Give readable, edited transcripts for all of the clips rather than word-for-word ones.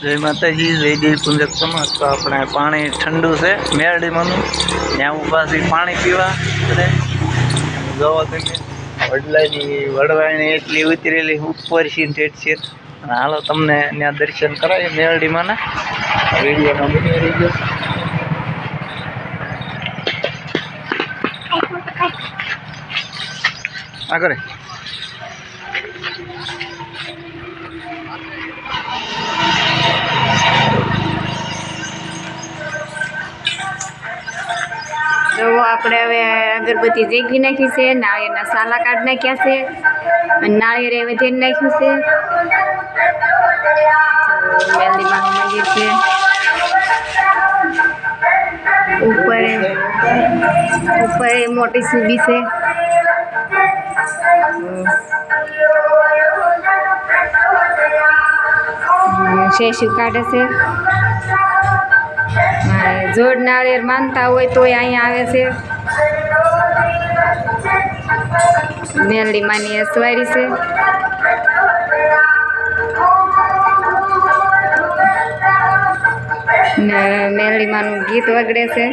जय माताजी जय देव पुंजक समाज। तो अपने पानी ठंडू से मेरडी मनु ત્યાં ઊભા છે પાણી પીવા બધે જોવા તમે વડલાની વડવાણી એટલી ઉતરેલી ઉપર છે ઠેઠ છે। હાલો તમને ત્યાં દર્શન કરાય મેરડીમાંના વિડીયોમાં બની રહી ગયો। આગળ तो આપણે હવે અગરબત્તી જેગવી નાખી છે, નાળિયેરના સાલા કાઢ નાખ્યા છે અને નાળિયેર એ વધેરી નાખ્યું છે। મેરડીમાનું મંદિર છે, ઉપર મોટી સુબી છે। શેષુ કાઢે છે। જોડ નાળિયેર માનતા હોય તો અહીંયા આવે છે। મેરડીમાંની અસવારી છે। ને મેરડીમાંનું ગીત વગડે છે।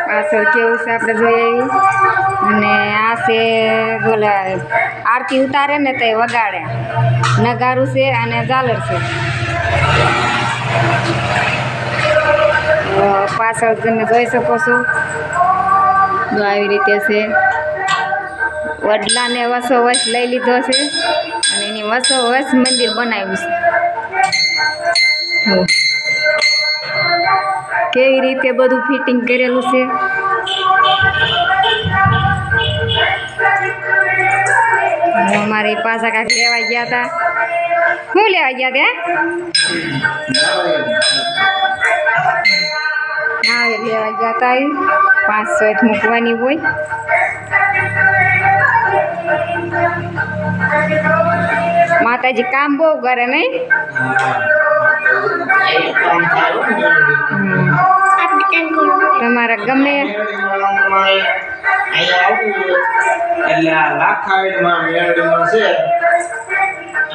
પાછળ કેવું છે આપણે જોઈએ અને આ છે બોલા આરતી ઉતારે ને તે વગાડે નગારું છે અને ઝાલર છે। પાછળ તમે જોઈ શકો છો આવી રીતે છે। વડલાને વસોવસ લઈ લીધો છે અને એની વસોવસ મંદિર બનાવ્યું છે। કેવી રીતે બધું ફિટિંગ કરેલું છે। અમારી પાછા કાંઈક લેવા ગયા હતા। શું લેવા ગયા હતા? હા લેવા ગયા હતા। 500 મૂકવાની હોય। માતાજી કામ બહુ કરે નહીં? તમારે ગમે એટલે લાખાઈડમાં મેરડીમાં છે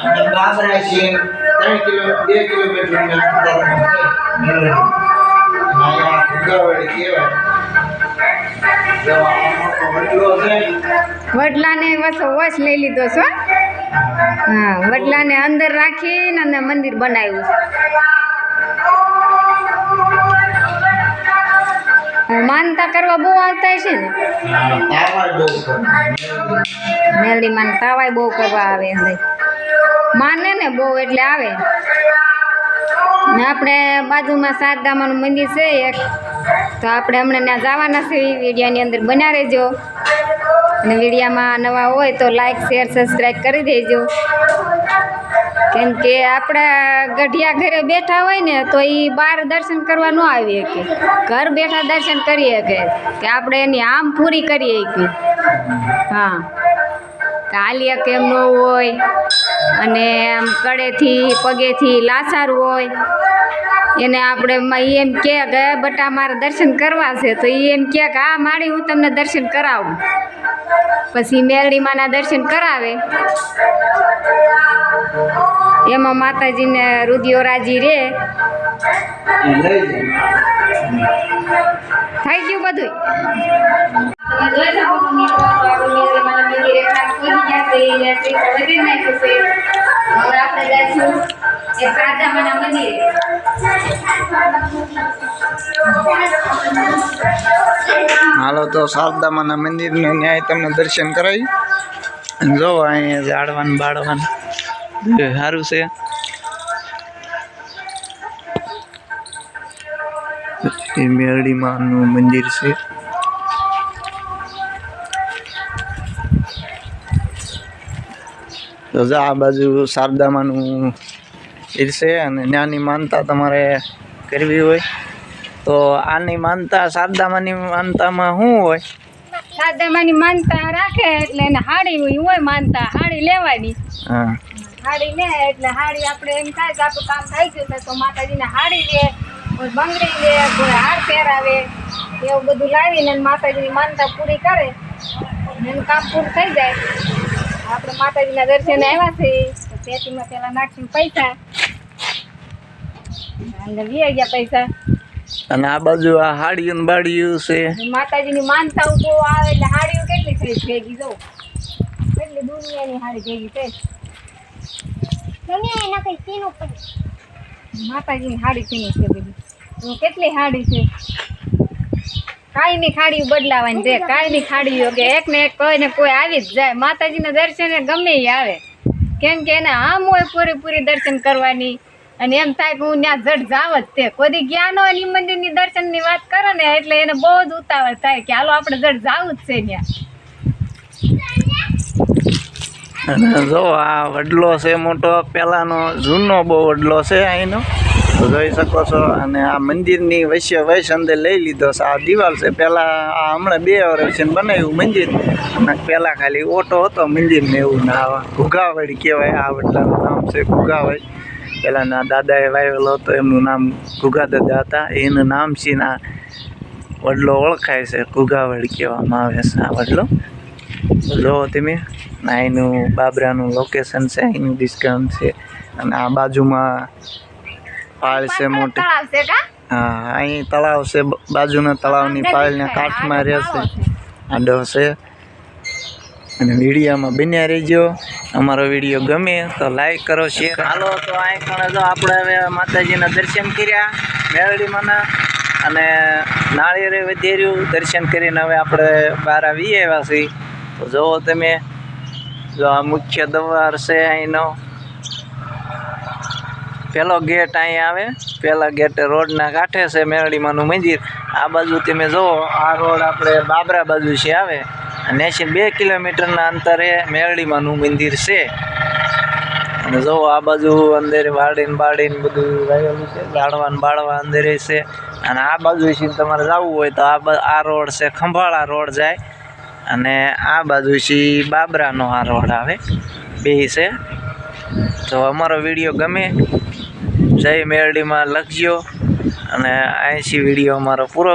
અને બાબરા છે 2 કિલોમીટરના અંતરમાં છે અહીંયા ફુગાવાડી કહેવાય। વડલો છે વડલાને વસ લઈ લીધો છો? હા, વડલાને અંદર રાખીને અને મંદિર બનાવ્યું છે। માનતા કરવા બહુ આવતા હશે ને? મેરડીમાં તાવાય બહુ કરવા આવે માને ને બહુ એટલે આવે ને। આપણે બાજુમાં શારદામાનું મંદિર છે એક, તો આપણે હમણાં ત્યાં જવાના છે। વિડીયોની અંદર બન્યા રહેજો અને વિડીયોમાં નવા હોય તો લાઈક શેર સબસ્ક્રાઈબ કરી દેજો। કેમ કે આપણા ગઢિયા ઘરે બેઠા હોય ને તો એ બહાર દર્શન કરવા ન આવી શકે, ઘર બેઠા દર્શન કરી શકે કે આપણે એની આમ પૂરી કરી શકીએ। હા, હાલીએ કેમ ન હોય અને આમ કડેથી પગેથી લાચાર હોય એને આપણે એમ કહે કે બટા મારે દર્શન કરવા છે, તો એ એમ કહે કે હા મારી હું તમને દર્શન કરાવું। પછી મેરડીમાંના દર્શન કરાવે। એમાં માતાજીને રુદિયો રાજી રે થઈ ગયું બધું। હાલો તો શારદામાના મંદિરને ન્યાય તમને દર્શન કરાવી। જો અહીંયા ઝાડવાન બાળવાન સારું છે। એ મેરડીમાંનું મંદિર છે। તો આ બાજુ શારદામાનું મંદિર છે અને ત્યાંની માનતા તમારે કરવી હોય તો આની માનતા શારદામાની માનતામાં શું હોય? શારદામાની માનતા રાખે એટલે એને હાડી હોય માનતા, હાડી લેવાની। હા, હાડી લે એટલે હાડી આપણે એમ થાય કે આપણું કામ થઈ ગયું છે તો માતાજીને હાડી લે, કોઈ બંગડી લે, કોઈ હાર પહેરાવે, એવું બધું લાવીને માતાજીની માનતા પૂરી કરે એનું કામ પૂરું થઈ જાય આપણે માતાજીના દર્શન આવ્યા છે તો પેટીમાં પેલા નાખીને પૈસા અંદર વી ગયા પૈસા અને આ બાજુ આ હાડિયું ને બાડિયું છે. માતાજીની માનતા બહુ આવે એટલે હાડીઓ કેટલી થઈ ભેગી જો કેટલી દુનિયાની હાડી ભેગી થઈ માતાજીની હાડી ચીની છે બધી તો કેટલી હાડી છે કાંઈની ખાડીઓ બદલાવાની છે કાંઈની ખાડીઓ કે એક ને એક કોઈને કોઈ આવી જ જાય માતાજીના દર્શને ગમે એ આવે કેમ કે એને આમ હોય પૂરેપૂરી દર્શન કરવાની અને એમ થાય કે હું ત્યાં જડ જાવ જ તે કોઈ ગયા ન હોય એ મંદિરની દર્શનની વાત કરે ને એટલે એને બહુ જ ઉતાવળ થાય કે હાલો આપણે જડ જાવું જ છે ત્યાં. અને જો આ વડલો છે મોટો, પહેલાંનો જૂનો બહુ વડલો છે અહીંનો, તો જોઈ શકો છો. અને આ મંદિરની વૈશ અંદર લઈ લીધો છે. આ દિવાલ છે, પહેલાં આ હમણાં 2 વર્ષ બનાવ્યું મંદિર, અને પહેલાં ખાલી ઓટો હતો મંદિરને એવું. ને આ ઘુઘાવડી કહેવાય, આ વડલાનું નામ છે ઘુઘાવડી. પહેલાંના દાદાએ વાવેલો હતો, એમનું નામ ઘુઘા દાદા હતા, એનું નામ છે ને આ વડલો ઓળખાય છે, ઘુઘાવડી કહેવામાં આવે છે આ વડલો. જોવો તમે, અહીંનું બાબરાનું લોકેશન છે, અહીંનું ડિસ્કાઉન્ટ છે. અને આ બાજુમાં પાળ છે મોટી. હા, અહીં તળાવ છે, બાજુના તળાવની પાળના કાંઠમાં રહેશે આડો છે. અને વિડીયોમાં બન્યા રહેજો. અમારો વિડીયો ગમે તો લાઈક કરો, શેર. હાલો તો અહીં પણ જો આપણે હવે માતાજીના દર્શન કર્યા મેરડીમાંના, અને નાળિયેરે વધેર્યું દર્શન કરીને હવે આપણે બહાર આવી આવ્યા છીએ. તો જુઓ તમે, જો આ મુખ્ય દ્વાર છે અહીંનો. પહેલો ગેટ અહીં આવે, પહેલા ગેટે રોડના કાંઠે છે મેરડીમાંનું મંદિર. આ બાજુ તમે જુઓ, આ રોડ આપણે બાબરા બાજુ છે આવે, અને 2 કિલોમીટરના અંતરે મેરડીમાંનું મંદિર છે. અને જુઓ આ બાજુ અંદર બાડીને બધું વાવેલું છે, ઝાડવાને બાળવા અંદર છે. અને આ બાજુ છે તમારે જવું હોય તો આ રોડ છે, ખંભાળા રોડ જાય, અને આ બાજુ છે બાબરાનો આ રોડ આવે, 2 છે. તો અમારો વિડીયો ગમે જય મેરડીમાં લખજો, અને અહીંથી વિડીયો અમારો પૂરો